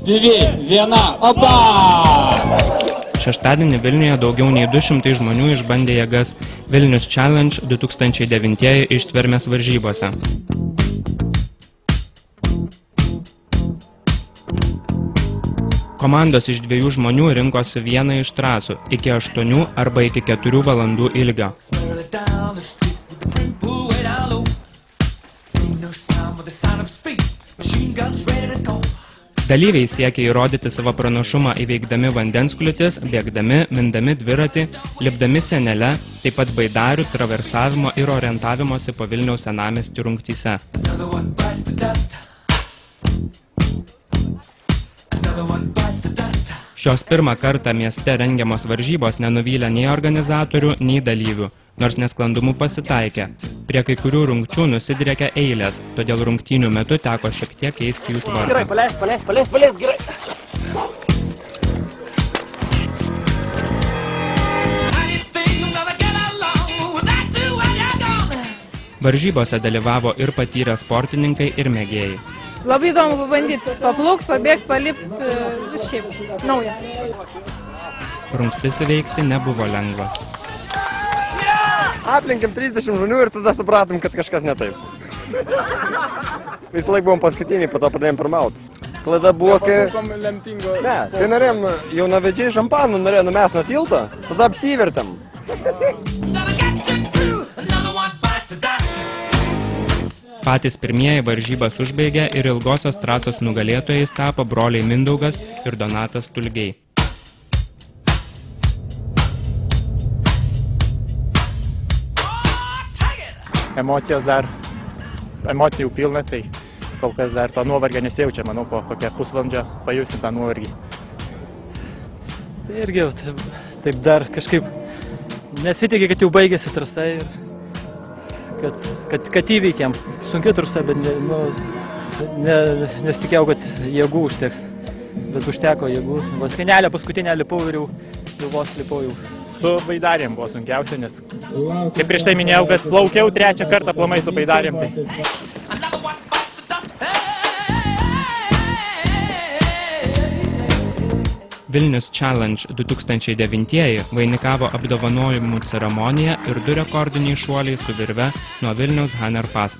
2, 1, opa! Šeštadienį Vilniuje daugiau nei 200 žmonių išbandė jėgas Vilnius Challenge 2009 ištvermės varžybose. Komandos iš 2 žmonių rinkosi vieną iš trasų iki 8 arba iki 4 valandų ilgio. Dalyviai siekia įrodyti savo pranašumą įveikdami vandens kliūtis, bėgdami, mindami dviratį, lipdami senele, taip pat baidarių, traversavimo ir orientavimosi po Vilniaus senamiestį rungtyse. Šios pirmą kartą mieste rengiamos varžybos nenuvylė nei organizatorių, nei dalyvių, nors nesklandumų pasitaikė. Prie kai kurių rungčių nusidriekia eilės, todėl rungtynių metu teko šiek tiek keisti jų tvarką. Gerai, paleis, gerai. Varžybose dalyvavo ir patyrę sportininkai, ir mėgėjai. Labai įdomu pabandyti, paplaukt, pabėgti, palipti, šiaip, nauja. Rungtis įveikti nebuvo lengva. Aplinkim 30 žmonių ir tada supratom, kad kažkas ne taip. Visą laiką buvom paskutiniai, po to pradėjom pirmauti. Klaida buvo, kai norėjom jaunavedžiai šampanų, norėjom numest nuo tilto, tada apsivertėm. Patys pirmieji varžybas užbaigė ir ilgosios trasos nugalėtojais tapo broliai Mindaugas ir Donatas Tulgiai. Emocijų pilna, tai kol kas dar to nuovargio nesijaučia, manau, po kokią pusvalandžio pajusim tą nuovargį. Tai irgi taip dar kažkaip nesitikė, kad jau baigėsi trasa ir kad įveikėm. Sunki trasa, bet nesitikėjau, kad jėgų užteks. Bet užteko jėgų. Senelę paskutinę lipau ir jau vos lipau jau. Su baidarėm buvo sunkiausia, nes kaip prieš tai minėjau, kad plaukiau 3 kartą aplamai su baidarėm. Vilnius Challenge 2009 vainikavo apdovanojimų ceremoniją ir 2 rekordiniai šuoliai su virve nuo Vilniaus Hanner Pass.